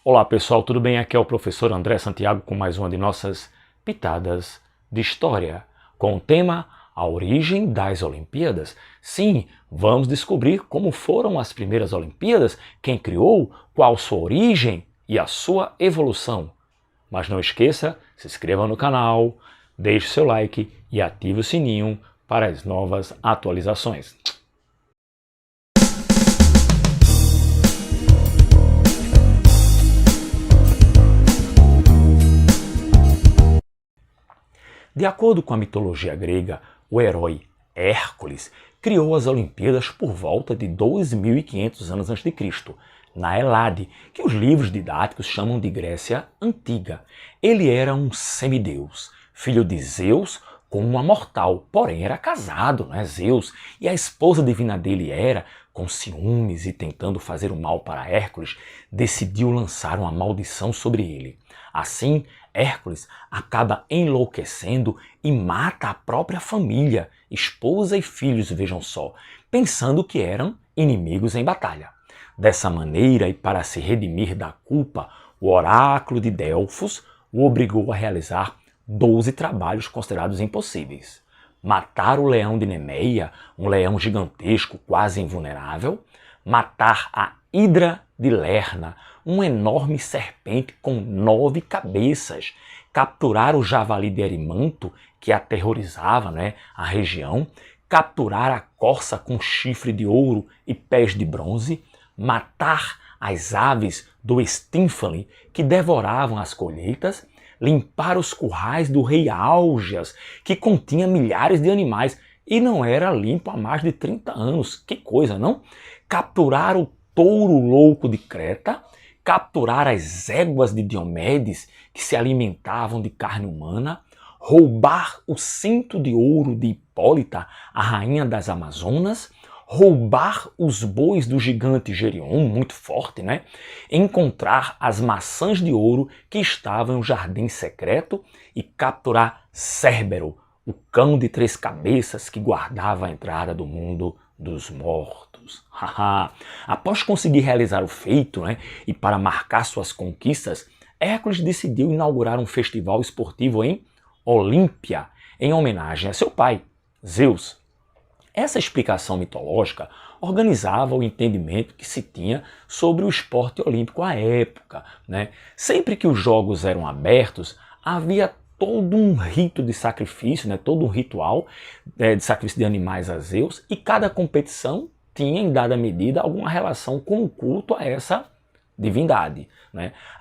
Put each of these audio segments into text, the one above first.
Olá pessoal, tudo bem? Aqui é o professor André Santiago com mais uma de nossas pitadas de história, com o tema A Origem das Olimpíadas. Sim, vamos descobrir como foram as primeiras Olimpíadas, quem criou, qual sua origem e a sua evolução. Mas não esqueça, se inscreva no canal, deixe seu like e ative o sininho para as novas atualizações. De acordo com a mitologia grega, o herói Hércules criou as Olimpíadas por volta de 2.500 anos a.C., na Elade, que os livros didáticos chamam de Grécia Antiga. Ele era um semideus, filho de Zeus com uma mortal, porém era casado, Zeus, e a esposa divina dele Hera, com ciúmes e tentando fazer o mal para Hércules, decidiu lançar uma maldição sobre ele. Assim, Hércules acaba enlouquecendo e mata a própria família, esposa e filhos, vejam só, pensando que eram inimigos em batalha. Dessa maneira, e para se redimir da culpa, o oráculo de Delfos o obrigou a realizar 12 trabalhos considerados impossíveis. Matar o leão de Nemeia, um leão gigantesco quase invulnerável, matar a Hidra de Lerna, uma enorme serpente com 9 cabeças, capturar o javali de Erimanto, que aterrorizava a região, capturar a corça com chifre de ouro e pés de bronze, matar as aves do Estínfale, que devoravam as colheitas, limpar os currais do rei Álgias, que continha milhares de animais, e não era limpo há mais de 30 anos. Que coisa, não? Capturar o touro louco de Creta, capturar as éguas de Diomedes, que se alimentavam de carne humana, roubar o cinto de ouro de Hipólita, a rainha das Amazonas, roubar os bois do gigante Gerion, muito forte, encontrar as maçãs de ouro que estavam em um jardim secreto e capturar Cérbero, o cão de 3 cabeças que guardava a entrada do mundo dos mortos. Após conseguir realizar o feito, e para marcar suas conquistas, Hércules decidiu inaugurar um festival esportivo em Olímpia, em homenagem a seu pai, Zeus. Essa explicação mitológica organizava o entendimento que se tinha sobre o esporte olímpico à época. Sempre que os jogos eram abertos, havia todo um rito de sacrifício, todo um ritual de sacrifício de animais a Zeus, e cada competição tinha, em dada medida, alguma relação com o culto a essa divindade.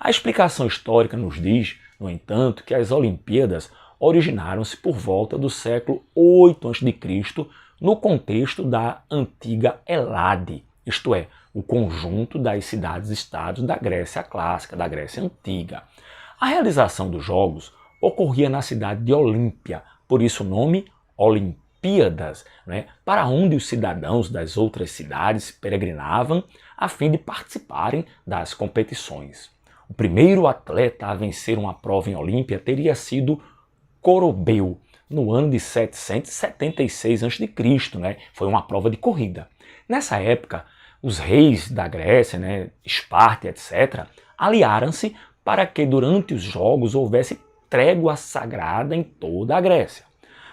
A explicação histórica nos diz, no entanto, que as Olimpíadas originaram-se por volta do século 8 a.C., no contexto da antiga Elade, isto é, o conjunto das cidades-estados da Grécia clássica, da Grécia antiga. A realização dos jogos ocorria na cidade de Olímpia, por isso o nome Olimpíadas, para onde os cidadãos das outras cidades peregrinavam a fim de participarem das competições. O primeiro atleta a vencer uma prova em Olímpia teria sido Corobeu, no ano de 776 a.C., foi uma prova de corrida. Nessa época, os reis da Grécia, Esparta, etc., aliaram-se para que durante os jogos houvesse trégua sagrada em toda a Grécia.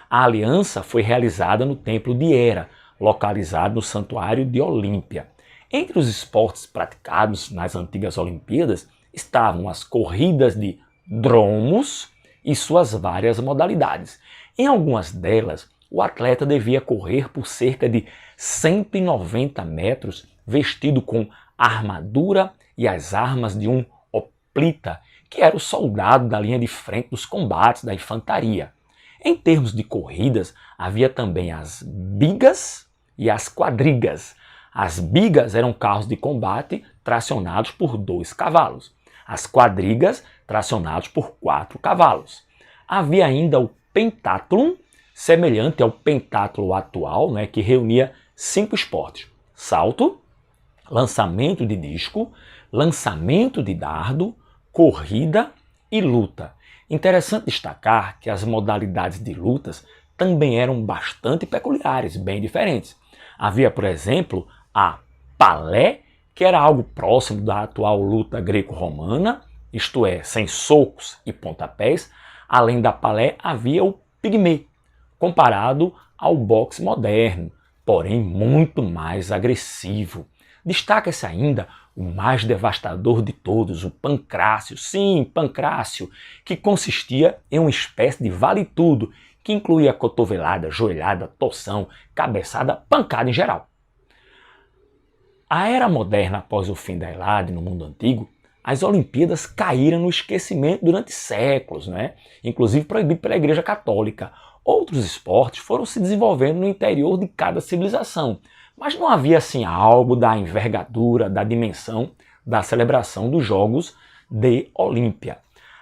A aliança foi realizada no templo de Hera, localizado no santuário de Olímpia. Entre os esportes praticados nas antigas Olimpíadas estavam as corridas de dromos e suas várias modalidades. Em algumas delas, o atleta devia correr por cerca de 190 metros vestido com a armadura e as armas de um hoplita, que era o soldado da linha de frente dos combates da infantaria. Em termos de corridas, havia também as bigas e as quadrigas. As bigas eram carros de combate tracionados por 2 cavalos. As quadrigas tracionados por 4 cavalos. Havia ainda o pentátlon, semelhante ao pentátlon atual, que reunia 5 esportes: salto, lançamento de disco, lançamento de dardo, corrida e luta. Interessante destacar que as modalidades de lutas também eram bastante peculiares, bem diferentes. Havia, por exemplo, a palé, que era algo próximo da atual luta greco-romana, isto é, sem socos e pontapés. Além da palé, havia o pigmê, comparado ao boxe moderno, porém muito mais agressivo. Destaca-se ainda o mais devastador de todos, o pancrácio. Sim, pancrácio, que consistia em uma espécie de vale-tudo, que incluía cotovelada, joelhada, torção, cabeçada, pancada em geral. A era moderna após o fim da Elade no mundo antigo, as Olimpíadas caíram no esquecimento durante séculos, inclusive proibido pela Igreja Católica. Outros esportes foram se desenvolvendo no interior de cada civilização, mas não havia assim algo da envergadura, da dimensão da celebração dos Jogos de Olímpia.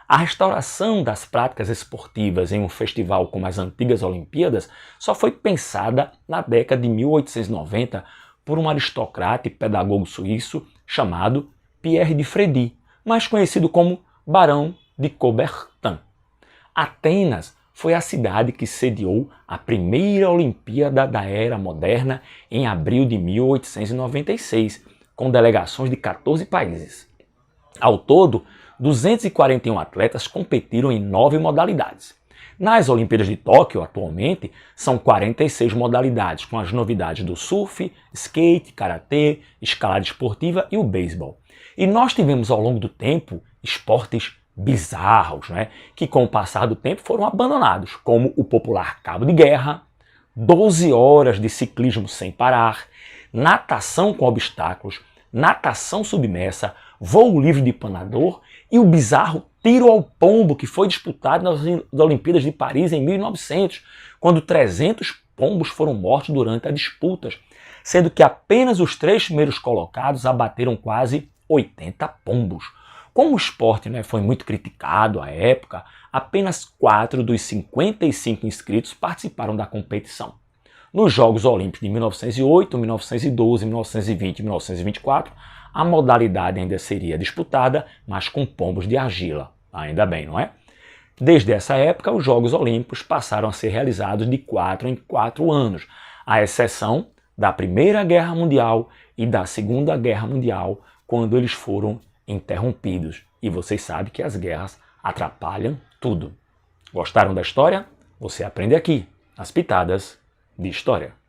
A restauração das práticas esportivas em um festival como as antigas Olimpíadas só foi pensada na década de 1890 por um aristocrata e pedagogo suíço chamado Pierre de Frédy, mais conhecido como Barão de Coubertin. Atenas foi a cidade que sediou a primeira Olimpíada da Era Moderna em abril de 1896, com delegações de 14 países. Ao todo, 241 atletas competiram em 9 modalidades. Nas Olimpíadas de Tóquio, atualmente, são 46 modalidades, com as novidades do surf, skate, karatê, escalada esportiva e o beisebol. E nós tivemos ao longo do tempo esportes bizarros, que com o passar do tempo foram abandonados, como o popular cabo de guerra, 12 horas de ciclismo sem parar, natação com obstáculos, natação submersa, voo livre de planador e o bizarro tiro ao pombo, que foi disputado nas Olimpíadas de Paris em 1900, quando 300 pombos foram mortos durante as disputas, sendo que apenas os 3 primeiros colocados abateram quase 80 pombos. Como o esporte foi muito criticado à época, apenas 4 dos 55 inscritos participaram da competição. Nos Jogos Olímpicos de 1908, 1912, 1920 e 1924, a modalidade ainda seria disputada, mas com pombos de argila. Ainda bem, não é? Desde essa época, os Jogos Olímpicos passaram a ser realizados de 4 em 4 anos, à exceção da Primeira Guerra Mundial e da Segunda Guerra Mundial, quando eles foram interrompidos. E vocês sabem que as guerras atrapalham tudo. Gostaram da história? Você aprende aqui, nas Pitadas de História.